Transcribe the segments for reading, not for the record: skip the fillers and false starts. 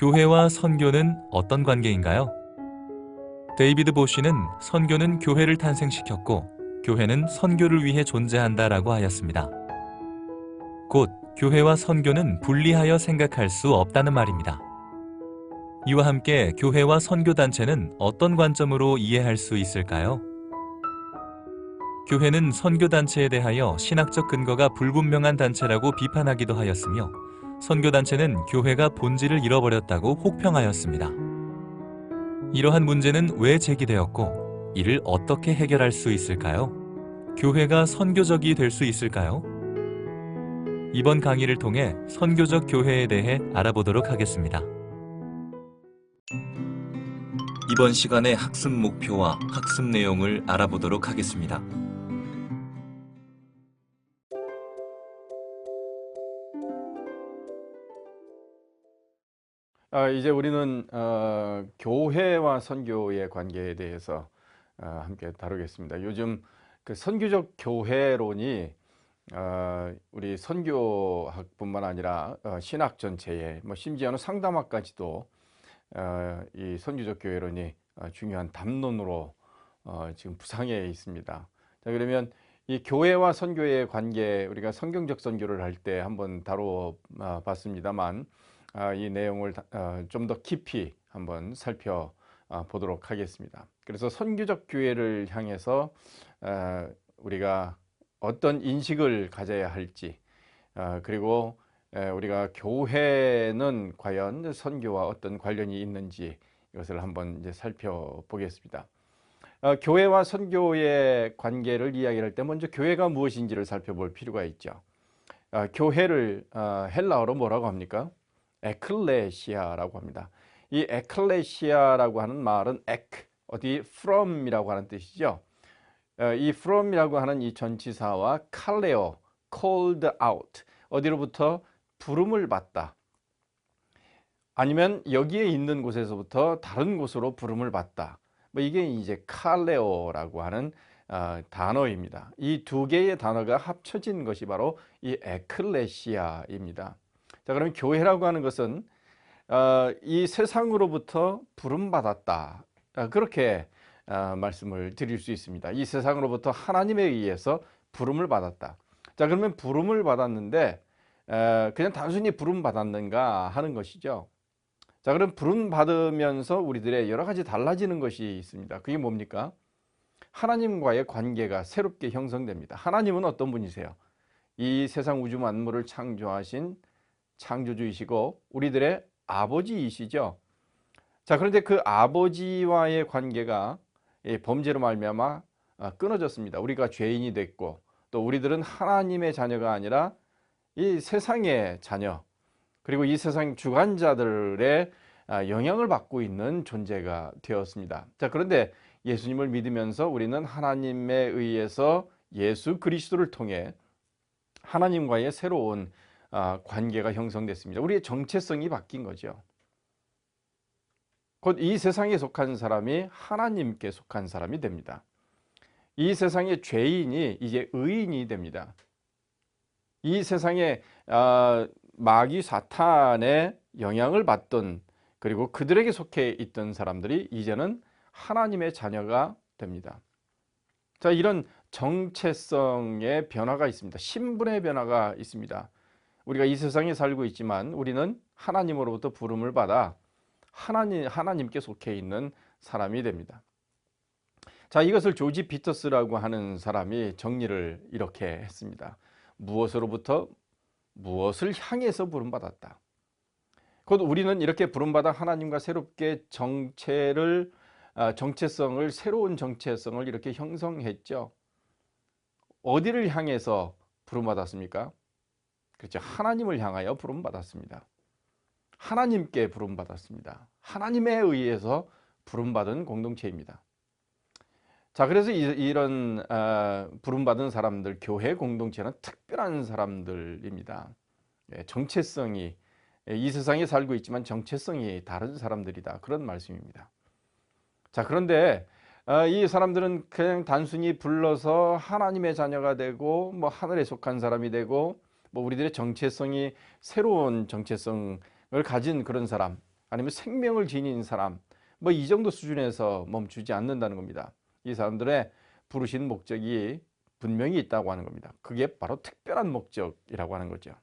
교회와 선교는 어떤 관계인가요? 데이비드 보쉬는 선교는 교회를 탄생시켰고 교회는 선교를 위해 존재한다라고 하였습니다. 곧 교회와 선교는 분리하여 생각할 수 없다는 말입니다. 이와 함께 교회와 선교단체는 어떤 관점으로 이해할 수 있을까요? 교회는 선교단체에 대하여 신학적 근거가 불분명한 단체라고 비판하기도 하였으며 선교단체는 교회가 본질을 잃어버렸다고 혹평하였습니다. 이러한 문제는 왜 제기되었고 이를 어떻게 해결할 수 있을까요? 교회가 선교적이 될 수 있을까요? 이번 강의를 통해 선교적 교회에 대해 알아보도록 하겠습니다. 이번 시간의 학습 목표와 학습 내용을 알아보도록 하겠습니다. 이제 우리는 교회와 선교의 관계에 대해서 함께 다루겠습니다. 요즘 그 선교적 교회론이 우리 선교학뿐만 아니라 신학 전체에 심지어는 상담학까지도 이 선교적 교회론이 중요한 담론으로 지금 부상해 있습니다. 자, 그러면 이 교회와 선교의 관계, 우리가 성경적 선교를 할 때 한번 다뤄봤습니다만 이 내용을 좀 더 깊이 한번 살펴보도록 하겠습니다. 그래서 선교적 교회를 향해서 우리가 어떤 인식을 가져야 할지, 그리고 우리가 교회는 과연 선교와 어떤 관련이 있는지 이것을 한번 이제 살펴보겠습니다. 교회와 선교의 관계를 이야기할 때 먼저 교회가 무엇인지를 살펴볼 필요가 있죠. 교회를 헬라어로 뭐라고 합니까? 에클레시아라고 합니다. 이 에클레시아라고 하는 말은 어디 from이라고 하는 뜻이죠. 이 from이라고 하는 이 전치사와 칼레오, called out, 어디로부터 부름을 받다, 아니면 여기에 있는 곳에서부터 다른 곳으로 부름을 받다, 이게 이제 칼레오라고 하는 단어입니다. 이 두 개의 단어가 합쳐진 것이 바로 이 에클레시아입니다. 자, 그러면 교회라고 하는 것은 이 세상으로부터 부름받았다, 그렇게 말씀을 드릴 수 있습니다. 이 세상으로부터 하나님에 의해서 부름을 받았다. 자, 그러면 부름을 받았는데 그냥 단순히 부름받았는가 하는 것이죠. 자, 그럼 부름받으면서 우리들의 여러 가지 달라지는 것이 있습니다. 그게 뭡니까? 하나님과의 관계가 새롭게 형성됩니다. 하나님은 어떤 분이세요? 이 세상 우주 만물을 창조하신 창조주이시고 우리들의 아버지이시죠. 자, 그런데 그 아버지와의 관계가 범죄로 말미암아 끊어졌습니다. 우리가 죄인이 됐고 또 우리들은 하나님의 자녀가 아니라 이 세상의 자녀, 그리고 이 세상 주관자들의 영향을 받고 있는 존재가 되었습니다. 자, 그런데 예수님을 믿으면서 우리는 하나님에 의해서 예수 그리스도를 통해 하나님과의 새로운 관계가 형성됐습니다. 우리의 정체성이 바뀐 거죠. 곧 이 세상에 속한 사람이 하나님께 속한 사람이 됩니다. 이 세상의 죄인이 이제 의인이 됩니다. 이 세상에 마귀 사탄의 영향을 받던, 그리고 그들에게 속해 있던 사람들이 이제는 하나님의 자녀가 됩니다. 자, 이런 정체성의 변화가 있습니다. 신분의 변화가 있습니다. 우리가 이 세상에 살고 있지만 우리는 하나님으로부터 부름을 받아 하나님께 속해 있는 사람이 됩니다. 자, 이것을 조지 피터스라고 하는 사람이 정리를 이렇게 했습니다. 무엇으로부터 무엇을 향해서 부름받았다. 곧 우리는 이렇게 부름받아 하나님과 새롭게 새로운 정체성을 이렇게 형성했죠. 어디를 향해서 부름받았습니까? 그렇죠. 하나님을 향하여 부름받았습니다. 하나님께 부름받았습니다. 하나님에 의해서 부름받은 공동체입니다. 자, 그래서 이런 부름받은 사람들, 교회 공동체는 특별한 사람들입니다. 정체성이, 이 세상에 살고 있지만 정체성이 다른 사람들이다, 그런 말씀입니다. 자, 그런데 이 사람들은 그냥 단순히 불러서 하나님의 자녀가 되고 하늘에 속한 사람이 되고 우리들의 정체성이 새로운 정체성을 가진 그런 사람, 아니면 생명을 지닌 사람, 뭐 이 정도 수준에서 멈추지 않는다는 겁니다. 이 사람들의 부르신 목적이 분명히 있다고 하는 겁니다. 그게 바로 특별한 목적이라고 하는 거죠.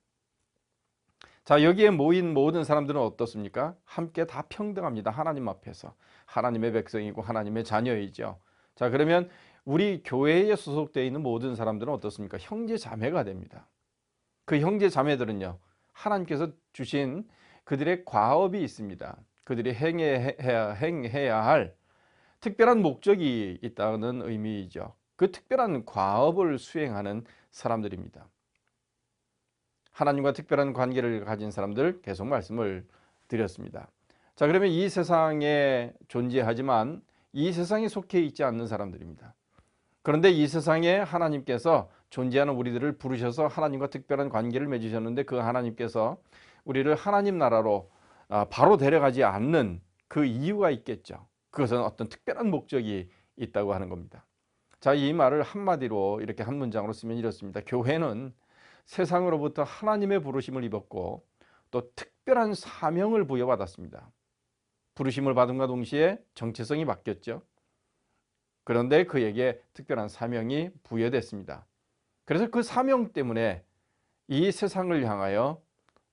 자, 여기에 모인 모든 사람들은 어떻습니까? 함께 다 평등합니다. 하나님 앞에서. 하나님의 백성이고 하나님의 자녀이죠. 자, 그러면 우리 교회에 소속되어 있는 모든 사람들은 어떻습니까? 형제 자매가 됩니다. 그 형제 자매들은요, 하나님께서 주신 그들의 과업이 있습니다. 그들이 행해야 할 특별한 목적이 있다는 의미이죠. 그 특별한 과업을 수행하는 사람들입니다. 하나님과 특별한 관계를 가진 사람들, 계속 말씀을 드렸습니다. 자, 그러면 이 세상에 존재하지만 이 세상에 속해 있지 않는 사람들입니다. 그런데 이 세상에 하나님께서 존재하는 우리들을 부르셔서 하나님과 특별한 관계를 맺으셨는데, 그 하나님께서 우리를 하나님 나라로 바로 데려가지 않는 그 이유가 있겠죠. 그것은 어떤 특별한 목적이 있다고 하는 겁니다. 자, 이 말을 한마디로 이렇게 한 문장으로 쓰면 이렇습니다. 교회는 세상으로부터 하나님의 부르심을 입었고 또 특별한 사명을 부여받았습니다. 부르심을 받음과 동시에 정체성이 바뀌었죠. 그런데 그에게 특별한 사명이 부여됐습니다. 그래서 그 사명 때문에 이 세상을 향하여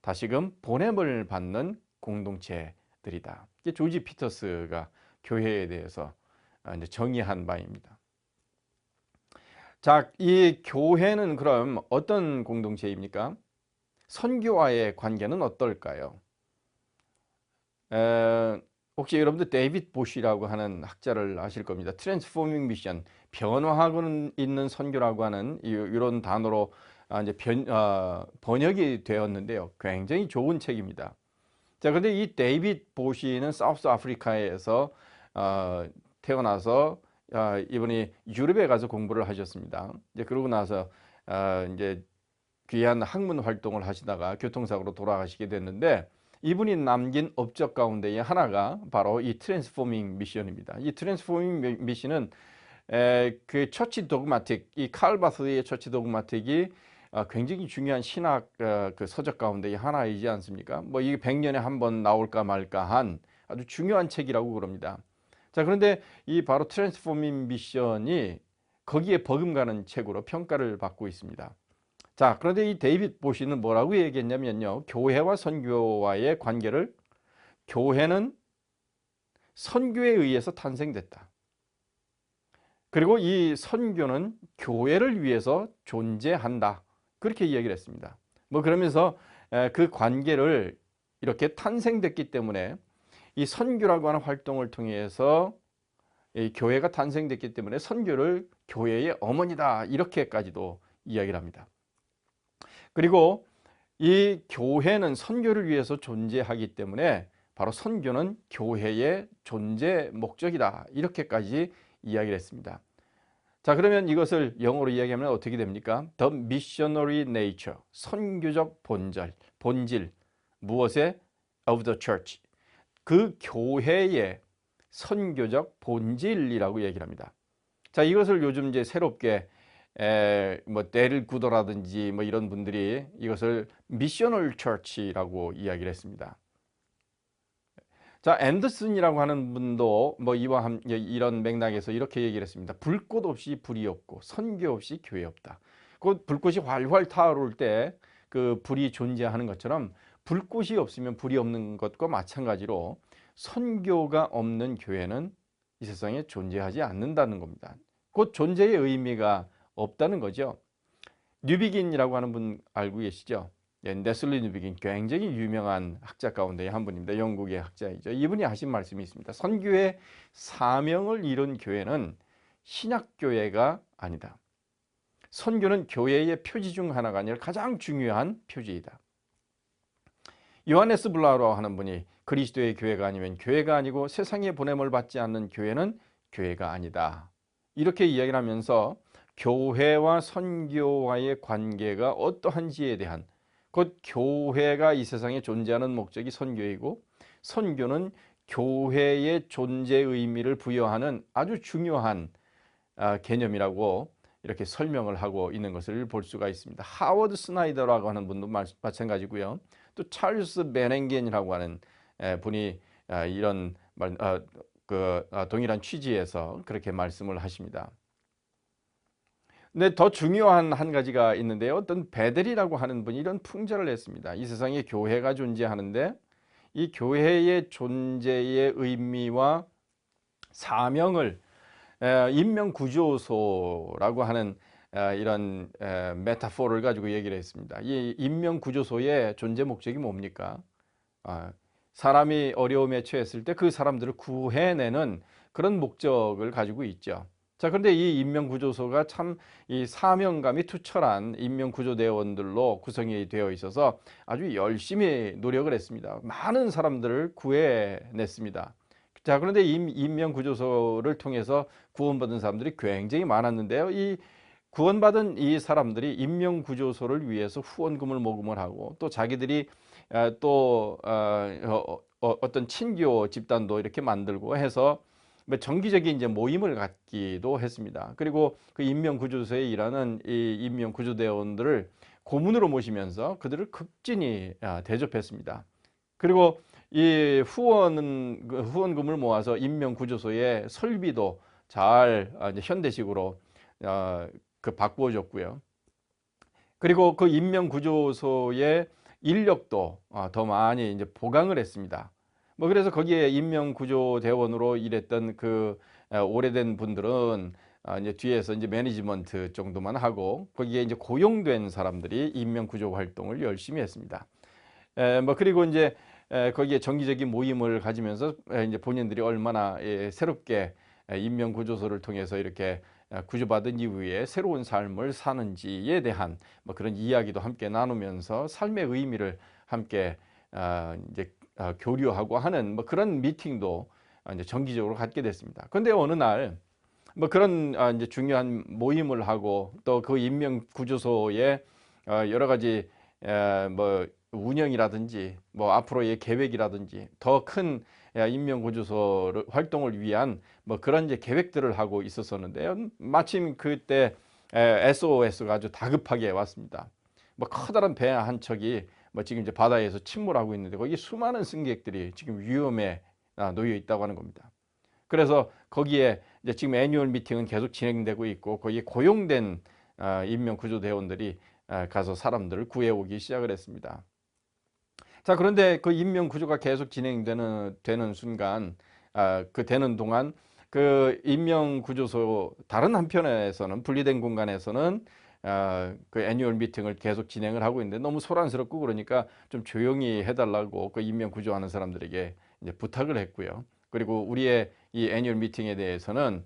다시금 보냄을 받는 공동체들이다. 이게 조지 피터스가 교회에 대해서 이제 정의한 바입니다. 자, 이 교회는 그럼 어떤 공동체입니까? 선교와의 관계는 어떨까요? 혹시 여러분들 데이빗 보시라고 하는 학자를 아실 겁니다. 트랜스포밍 미션, 변화하고 있는 선교라고 하는 이런 단어로 이제 번역이 되었는데요. 굉장히 좋은 책입니다. 자, 그런데 이 데이빗 보시는 사우스 아프리카에서 태어나서 이분이 유럽에 가서 공부를 하셨습니다. 이제 그러고 나서 이제 귀한 학문 활동을 하시다가 교통사고로 돌아가시게 됐는데, 이분이 남긴 업적 가운데의 하나가 바로 이 트랜스포밍 미션입니다. 이 트랜스포밍 미션은 그 처치 도그마틱, 이 칼바스의 처치 도그마틱이 굉장히 중요한 신학 그 서적 가운데의 하나이지 않습니까? 뭐 이게 100년에 한 번 나올까 말까 한 아주 중요한 책이라고 그럽니다. 자, 그런데 이 바로 트랜스포밍 미션이 거기에 버금가는 책으로 평가를 받고 있습니다. 자, 그런데 이 데이빗 보시는 뭐라고 얘기했냐면요. 교회와 선교와의 관계를, 교회는 선교에 의해서 탄생됐다. 그리고 이 선교는 교회를 위해서 존재한다. 그렇게 이야기를 했습니다. 뭐 그러면서 그 관계를 이렇게 탄생됐기 때문에 이 선교라고 하는 활동을 통해서 이 교회가 탄생됐기 때문에 선교를 교회의 어머니다, 이렇게까지도 이야기를 합니다. 그리고 이 교회는 선교를 위해서 존재하기 때문에 바로 선교는 교회의 존재 목적이다, 이렇게까지 이야기를 했습니다. 자, 그러면 이것을 영어로 이야기하면 어떻게 됩니까? The missionary nature, 선교적 본질, 무엇에? Of the church, 그 교회의 선교적 본질이라고 얘기를 합니다. 자, 이것을 요즘 이제 새롭게 뭐 데릴 구더라든지 뭐 이런 분들이 이것을 미셔널 처치라고 이야기를 했습니다. 자, 앤더슨이라고 하는 분도 뭐 이와 이런 맥락에서 이렇게 얘기를 했습니다. 불꽃 없이 불이 없고 선교 없이 교회 없다. 그 불꽃이 활활 타오를 때 그 불이 존재하는 것처럼 불꽃이 없으면 불이 없는 것과 마찬가지로 선교가 없는 교회는 이 세상에 존재하지 않는다는 겁니다. 곧 존재의 의미가 없다는 거죠. 뉴비긴이라고 하는 분 알고 계시죠? 네슬리 뉴비긴, 굉장히 유명한 학자 가운데 한 분입니다. 영국의 학자이죠. 이분이 하신 말씀이 있습니다. 선교의 사명을 이룬 교회는 신약교회가 아니다. 선교는 교회의 표지 중 하나가 아니라 가장 중요한 표지이다. 요하네스 블라우라고 하는 분이 그리스도의 교회가 아니면 교회가 아니고 세상에 보냄을 받지 않는 교회는 교회가 아니다, 이렇게 이야기를 하면서 교회와 선교와의 관계가 어떠한지에 대한, 곧 교회가 이 세상에 존재하는 목적이 선교이고 선교는 교회의 존재 의미를 부여하는 아주 중요한 개념이라고 이렇게 설명을 하고 있는 것을 볼 수가 있습니다. 하워드 스나이더라고 하는 분도 마찬가지고요. 또 찰스 베냉겐이라고 하는 분이 이런 동일한 취지에서 그렇게 말씀을 하십니다. 근데 더 중요한 한 가지가 있는데요. 어떤 베델이라고 하는 분이 이런 풍자를 했습니다. 이 세상에 교회가 존재하는데 이 교회의 존재의 의미와 사명을 인명구조소라고 하는 이런 메타포를 가지고 얘기를 했습니다. 이 인명구조소의 존재 목적이 뭡니까? 사람이 어려움에 처했을 때 그 사람들을 구해내는 그런 목적을 가지고 있죠. 자, 그런데 이 인명구조소가 참 이 사명감이 투철한 인명구조대원들로 구성이 되어 있어서 아주 열심히 노력을 했습니다. 많은 사람들을 구해냈습니다. 자, 그런데 이 인명구조소를 통해서 구원받은 사람들이 굉장히 많았는데요. 이 구원받은 이 사람들이 인명구조소를 위해서 후원금을 모금을 하고 또 자기들이 또 어떤 친교 집단도 이렇게 만들고 해서 정기적인 이제 모임을 갖기도 했습니다. 그리고 그 인명구조소에 일하는 이 인명구조대원들을 고문으로 모시면서 그들을 극진히 대접했습니다. 그리고 이 후원금을 모아서 인명구조소의 설비도 잘 이제 현대식으로 바꾸어 줬고요. 그리고 그 인명구조소의 인력도 더 많이 이제 보강을 했습니다. 그래서 거기에 인명구조대원으로 일했던 그 오래된 분들은 이제 뒤에서 이제 매니지먼트 정도만 하고 거기에 이제 고용된 사람들이 인명구조 활동을 열심히 했습니다. 그리고 이제 거기에 정기적인 모임을 가지면서 이제 본인들이 얼마나 새롭게 인명구조소를 통해서 이렇게 구조받은 이후에 새로운 삶을 사는지에 대한 그런 이야기도 함께 나누면서 삶의 의미를 함께 이제 교류하고 하는 그런 미팅도 이제 정기적으로 갖게 됐습니다. 그런데 어느 날 그런 이제 중요한 모임을 하고 또 그 인명구조소에 여러 가지 운영이라든지 앞으로의 계획이라든지 더 큰 인명구조소 활동을 위한 그런 이제 계획들을 하고 있었었는데요. 마침 그때 SOS가 아주 다급하게 왔습니다. 커다란 배 한 척이 지금 이제 바다에서 침몰하고 있는데 거기 수많은 승객들이 지금 위험에 놓여 있다고 하는 겁니다. 그래서 거기에 이제 지금 애뉴얼 미팅은 계속 진행되고 있고 거기에 고용된 인명구조대원들이 가서 사람들을 구해오기 시작을 했습니다. 자, 그런데 그 인명구조가 계속 되는 순간, 되는 동안 그 인명구조소 다른 한편에서는 분리된 공간에서는 그 애뉴얼 미팅을 계속 진행을 하고 있는데 너무 소란스럽고 그러니까 좀 조용히 해달라고 그 인명구조하는 사람들에게 이제 부탁을 했고요. 그리고 우리의 이 애뉴얼 미팅에 대해서는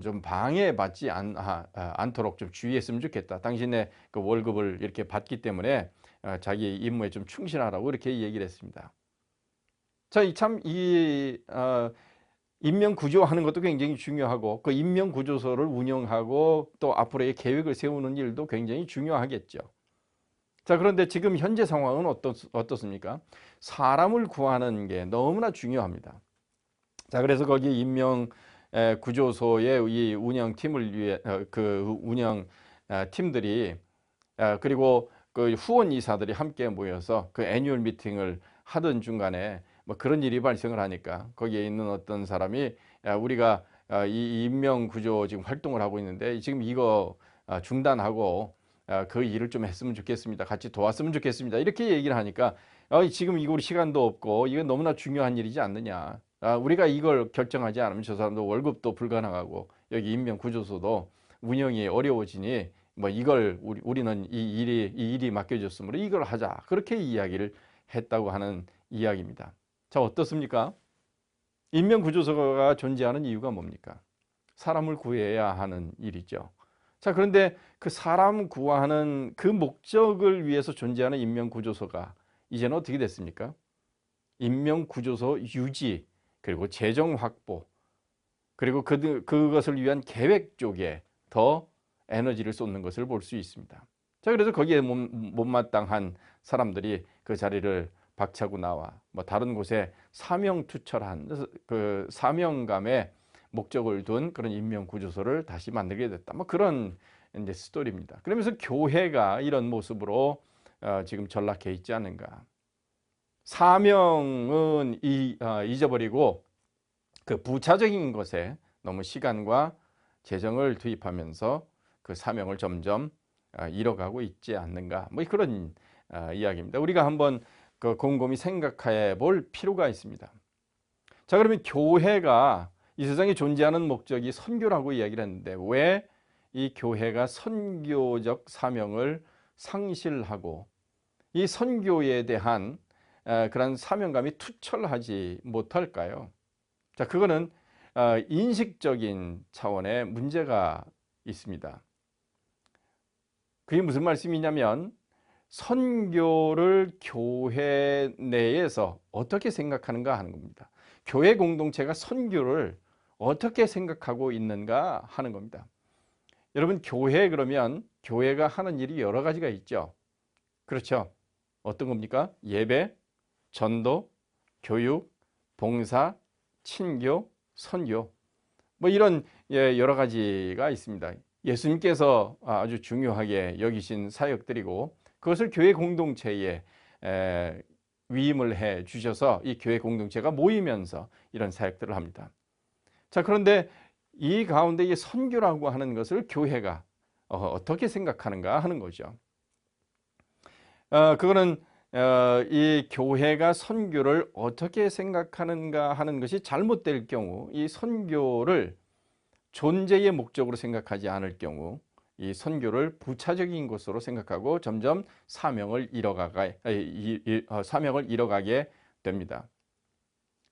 좀 방해받지 않도록 좀 주의했으면 좋겠다. 당신의 그 월급을 이렇게 받기 때문에 자기 임무에 좀 충실하라고 이렇게 얘기를 했습니다. 자, 이 인명 구조하는 것도 굉장히 중요하고 그 인명 구조소를 운영하고 또 앞으로의 계획을 세우는 일도 굉장히 중요하겠죠. 자, 그런데 지금 현재 상황은 어떻습니까? 사람을 구하는 게 너무나 중요합니다. 자, 그래서 거기 인명 구조소의 이 운영팀을 위해 그 운영 팀들이 그리고 그 후원 이사들이 함께 모여서 그 애뉴얼 미팅을 하던 중간에 그런 일이 발생을 하니까 거기에 있는 어떤 사람이 우리가 이 인명 구조 지금 활동을 하고 있는데 지금 이거 중단하고 그 일을 좀 했으면 좋겠습니다. 같이 도왔으면 좋겠습니다. 이렇게 얘기를 하니까 지금 이거 우리 시간도 없고 이건 너무나 중요한 일이지 않느냐. 우리가 이걸 결정하지 않으면 저 사람도 월급도 불가능하고 여기 인명 구조소도 운영이 어려워지니 이걸 우리는 이 일이 맡겨졌으므로 이걸 하자. 그렇게 이야기를 했다고 하는 이야기입니다. 자, 어떻습니까? 인명구조소가 존재하는 이유가 뭡니까? 사람을 구해야 하는 일이죠. 자, 그런데 그 사람 구하는 그 목적을 위해서 존재하는 인명구조소가 이제는 어떻게 됐습니까? 인명구조소 유지, 그리고 재정 확보, 그리고 그것을 위한 계획 쪽에 더 에너지를 쏟는 것을 볼 수 있습니다. 자, 그래서 거기에 못마땅한 사람들이 그 자리를 박차고 나와 다른 곳에 사명투철한 그 사명감에 목적을 둔 그런 인명구조소를 다시 만들게 됐다. 그런 이제 스토리입니다. 그러면서 교회가 이런 모습으로 지금 전락해 있지 않은가. 사명은 잊어버리고 그 부차적인 것에 너무 시간과 재정을 투입하면서 그 사명을 점점 잃어가고 있지 않는가, 뭐 그런 이야기입니다. 우리가 한번 그 곰곰이 생각해 볼 필요가 있습니다. 자, 그러면 교회가 이 세상에 존재하는 목적이 선교라고 이야기를 했는데 왜 이 교회가 선교적 사명을 상실하고 이 선교에 대한 그런 사명감이 투철하지 못할까요? 자, 그거는 인식적인 차원의 문제가 있습니다. 그게 무슨 말씀이냐면 선교를 교회 내에서 어떻게 생각하는가 하는 겁니다. 교회 공동체가 선교를 어떻게 생각하고 있는가 하는 겁니다. 여러분, 교회 그러면 교회가 하는 일이 여러 가지가 있죠. 그렇죠? 어떤 겁니까? 예배, 전도, 교육, 봉사, 친교, 선교, 뭐 이런 여러 가지가 있습니다. 예수님께서 아주 중요하게 여기신 사역들이고 그것을 교회 공동체에 위임을 해 주셔서 이 교회 공동체가 모이면서 이런 사역들을 합니다. 자, 그런데 이 가운데 이 선교라고 하는 것을 교회가 어떻게 생각하는가 하는 거죠. 그거는 이 교회가 선교를 어떻게 생각하는가 하는 것이 잘못될 경우, 이 선교를 존재의 목적으로 생각하지 않을 경우 이 선교를 부차적인 것으로 생각하고 점점 사명을 잃어가게 됩니다.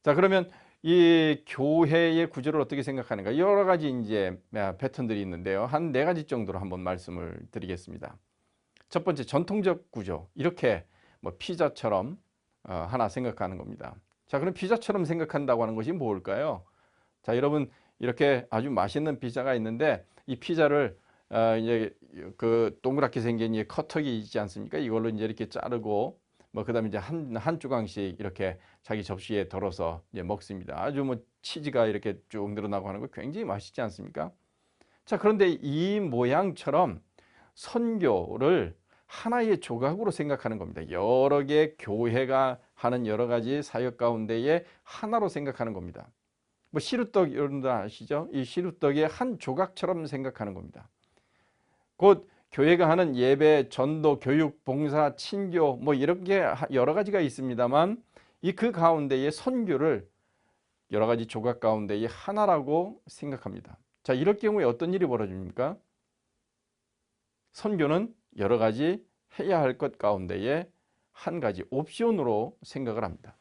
자, 그러면 이 교회의 구조를 어떻게 생각하는가? 여러 가지 이제 패턴들이 있는데요. 한 4가지 정도로 한번 말씀을 드리겠습니다. 첫 번째, 전통적 구조. 이렇게 뭐 피자처럼 하나 생각하는 겁니다. 자, 그럼 피자처럼 생각한다고 하는 것이 뭘까요? 자, 여러분, 이렇게 아주 맛있는 피자가 있는데 이 피자를 이제 그 동그랗게 생긴 이 커터기 있지 않습니까? 이걸로 이제 이렇게 자르고 뭐 그다음에 이제 한 조각씩 이렇게 자기 접시에 덜어서 이제 먹습니다. 아주 뭐 치즈가 이렇게 쭉 늘어나고 하는 거 굉장히 맛있지 않습니까? 자, 그런데 이 모양처럼 선교를 하나의 조각으로 생각하는 겁니다. 여러 개 교회가 하는 여러 가지 사역 가운데에 하나로 생각하는 겁니다. 뭐 시루떡 여러분들 아시죠? 이 시루떡의 한 조각처럼 생각하는 겁니다. 곧 교회가 하는 예배, 전도, 교육, 봉사, 친교 뭐 이렇게 여러 가지가 있습니다만 이 그 가운데의 선교를 여러 가지 조각 가운데의 하나라고 생각합니다. 자, 이럴 경우에 어떤 일이 벌어집니까? 선교는 여러 가지 해야 할 것 가운데에 한 가지 옵션으로 생각을 합니다.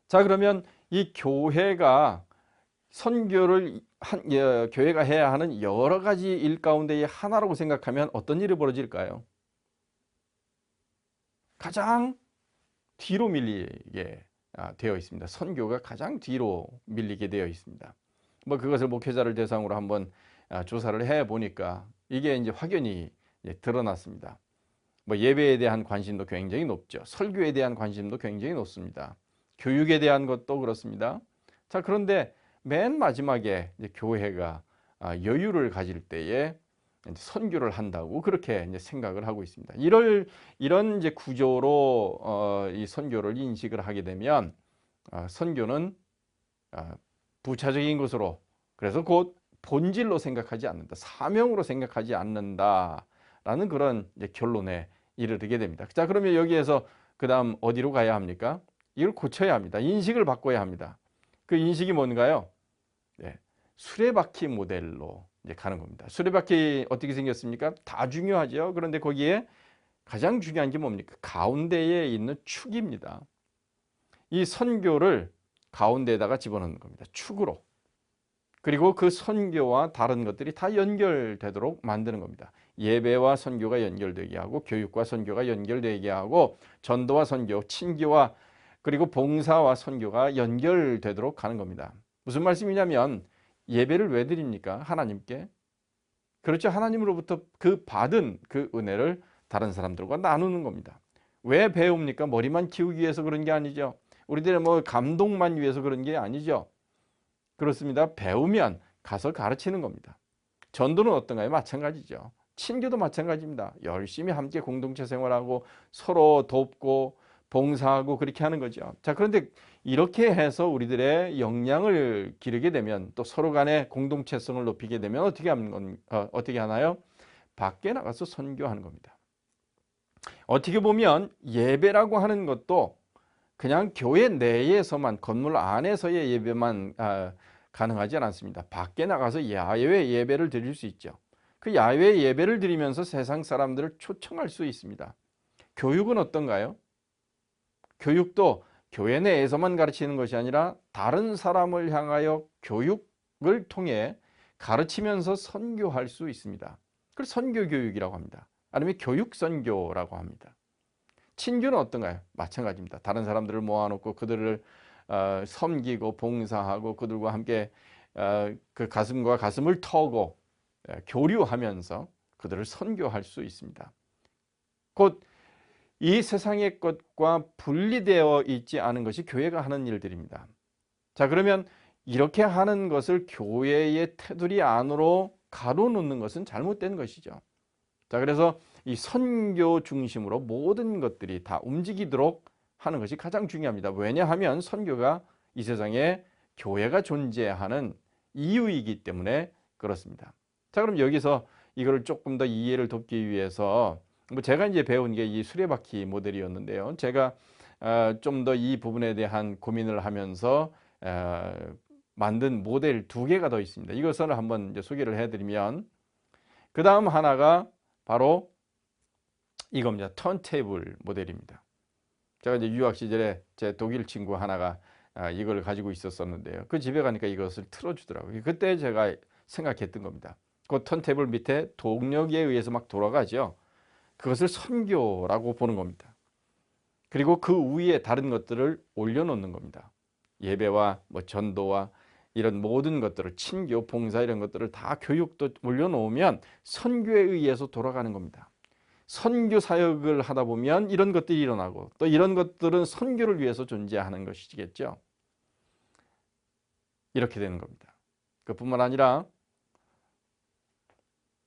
자, 그러면 이 교회가 선교를 교회가 해야 하는 여러 가지 일 가운데의 하나라고 생각하면 어떤 일이 벌어질까요? 가장 뒤로 밀리게 되어 있습니다. 선교가 가장 뒤로 밀리게 되어 있습니다. 뭐 그것을 목회자를 대상으로 한번 조사를 해 보니까 이게 이제 확연히 드러났습니다. 뭐 예배에 대한 관심도 굉장히 높죠. 설교에 대한 관심도 굉장히 높습니다. 교육에 대한 것도 그렇습니다. 자, 그런데 맨 마지막에 이제 교회가 여유를 가질 때에 이제 선교를 한다고 그렇게 이제 생각을 하고 있습니다. 이런 이제 구조로 이 선교를 인식을 하게 되면 선교는 부차적인 것으로, 그래서 곧 본질로 생각하지 않는다, 사명으로 생각하지 않는다라는 그런 이제 결론에 이르게 됩니다. 자, 그러면 여기에서 그다음 어디로 가야 합니까? 이걸 고쳐야 합니다. 인식을 바꿔야 합니다. 그 인식이 뭔가요? 네, 수레바퀴 모델로 이제 가는 겁니다. 수레바퀴 어떻게 생겼습니까? 다 중요하죠. 그런데 거기에 가장 중요한 게 뭡니까? 가운데에 있는 축입니다. 이 선교를 가운데에다가 집어넣는 겁니다. 축으로. 그리고 그 선교와 다른 것들이 다 연결되도록 만드는 겁니다. 예배와 선교가 연결되게 하고 교육과 선교가 연결되게 하고 전도와 선교, 친교와 그리고 봉사와 선교가 연결되도록 하는 겁니다. 무슨 말씀이냐면 예배를 왜 드립니까? 하나님께. 그렇죠. 하나님으로부터 그 받은 그 은혜를 다른 사람들과 나누는 겁니다. 왜 배웁니까? 머리만 키우기 위해서 그런 게 아니죠. 우리들의 뭐 감동만 위해서 그런 게 아니죠. 그렇습니다. 배우면 가서 가르치는 겁니다. 전도는 어떤가요? 마찬가지죠. 친교도 마찬가지입니다. 열심히 함께 공동체 생활하고 서로 돕고 봉사하고 그렇게 하는 거죠. 자, 그런데 이렇게 해서 우리들의 역량을 기르게 되면 또 서로 간의 공동체성을 높이게 되면 어떻게 하나요? 밖에 나가서 선교하는 겁니다. 어떻게 보면 예배라고 하는 것도 그냥 교회 내에서만, 건물 안에서의 예배만 가능하지 않습니다. 밖에 나가서 야외 예배를 드릴 수 있죠. 그 야외 예배를 드리면서 세상 사람들을 초청할 수 있습니다. 교육은 어떤가요? 교육도 교회 내에서만 가르치는 것이 아니라 다른 사람을 향하여 교육을 통해 가르치면서 선교할 수 있습니다. 그걸 선교교육이라고 합니다. 아니면 교육선교라고 합니다. 친교는 어떤가요? 마찬가지입니다. 다른 사람들을 모아놓고 그들을 섬기고 봉사하고 그들과 함께 그 가슴과 가슴을 터고 교류하면서 그들을 선교할 수 있습니다. 곧 이 세상의 것과 분리되어 있지 않은 것이 교회가 하는 일들입니다. 자, 그러면 이렇게 하는 것을 교회의 테두리 안으로 가로놓는 것은 잘못된 것이죠. 자, 그래서 이 선교 중심으로 모든 것들이 다 움직이도록 하는 것이 가장 중요합니다. 왜냐하면 선교가 이 세상에 교회가 존재하는 이유이기 때문에 그렇습니다. 자, 그럼 여기서 이거를 조금 더 이해를 돕기 위해서 제가 이제 배운 게 이 수레바퀴 모델이었는데요. 제가 좀 더 이 부분에 대한 고민을 하면서 만든 모델 2개가 더 있습니다. 이것을 한번 이제 소개를 해드리면, 그 다음 하나가 바로 이겁니다. 턴테이블 모델입니다. 제가 이제 유학 시절에 제 독일 친구 하나가 이걸 가지고 있었었는데요. 그 집에 가니까 이것을 틀어주더라고요. 그때 제가 생각했던 겁니다. 그 턴테이블 밑에 동력에 의해서 막 돌아가죠. 그것을 선교라고 보는 겁니다. 그리고 그 위에 다른 것들을 올려놓는 겁니다. 예배와 뭐 전도와 이런 모든 것들을, 친교, 봉사 이런 것들을 다 교육도 올려놓으면 선교에 의해서 돌아가는 겁니다. 선교 사역을 하다 보면 이런 것들이 일어나고, 또 이런 것들은 선교를 위해서 존재하는 것이겠죠. 이렇게 되는 겁니다. 그뿐만 아니라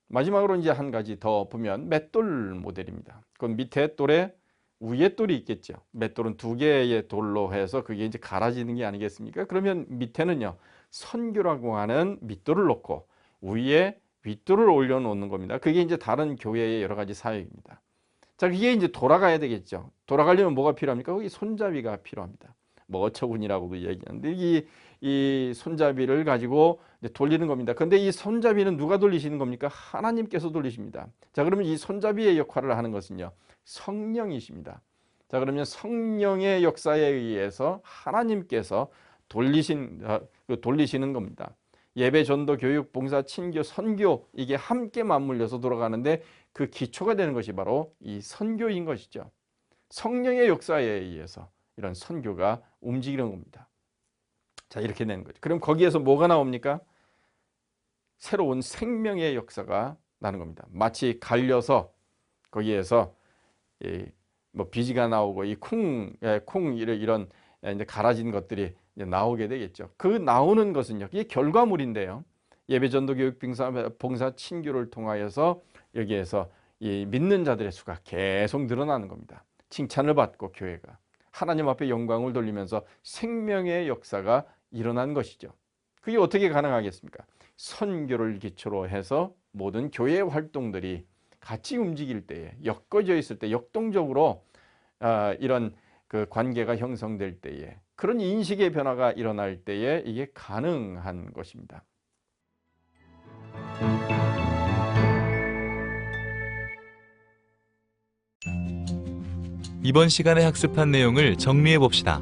마지막으로 이제 한 가지 더 보면 맷돌 모델입니다. 그 밑에 돌에 위에 돌이 있겠죠. 맷돌은 2개의 돌로 해서 그게 이제 갈아지는 게 아니겠습니까? 그러면 밑에는요, 선교라고 하는 밑돌을 놓고 위에 윗돌을 올려놓는 겁니다. 그게 이제 다른 교회의 여러 가지 사역입니다. 자, 그게 이제 돌아가야 되겠죠. 돌아가려면 뭐가 필요합니까? 거기 손잡이가 필요합니다. 뭐 어처구니라고도 얘기하는데 이 손잡이를 가지고 이제 돌리는 겁니다. 그런데 이 손잡이는 누가 돌리시는 겁니까? 하나님께서 돌리십니다. 자, 그러면 이 손잡이의 역할을 하는 것은요, 성령이십니다. 자, 그러면 성령의 역사에 의해서 하나님께서 돌리시는 겁니다. 예배, 전도, 교육, 봉사, 친교, 선교, 이게 함께 맞물려서 돌아가는데 그 기초가 되는 것이 바로 이 선교인 것이죠. 성령의 역사에 의해서 이런 선교가 움직이는 겁니다. 자, 이렇게 되는 거죠. 그럼 거기에서 뭐가 나옵니까? 새로운 생명의 역사가 나는 겁니다. 마치 갈려서 거기에서 뭐 비지가 나오고 이 콩 이런 이제 갈아진 것들이 이제 나오게 되겠죠. 그 나오는 것은요, 이게 결과물인데요. 예배, 전도, 교육, 봉사, 친교를 통하여서 여기에서 이 믿는 자들의 수가 계속 늘어나는 겁니다. 칭찬을 받고 교회가 하나님 앞에 영광을 돌리면서 생명의 역사가 일어난 것이죠. 그게 어떻게 가능하겠습니까? 선교를 기초로 해서 모든 교회 활동들이 같이 움직일 때에, 엮어져 있을 때, 역동적으로 이런 그 관계가 형성될 때에, 그런 인식의 변화가 일어날 때에 이게 가능한 것입니다. 이번 시간에 학습한 내용을 정리해 봅시다.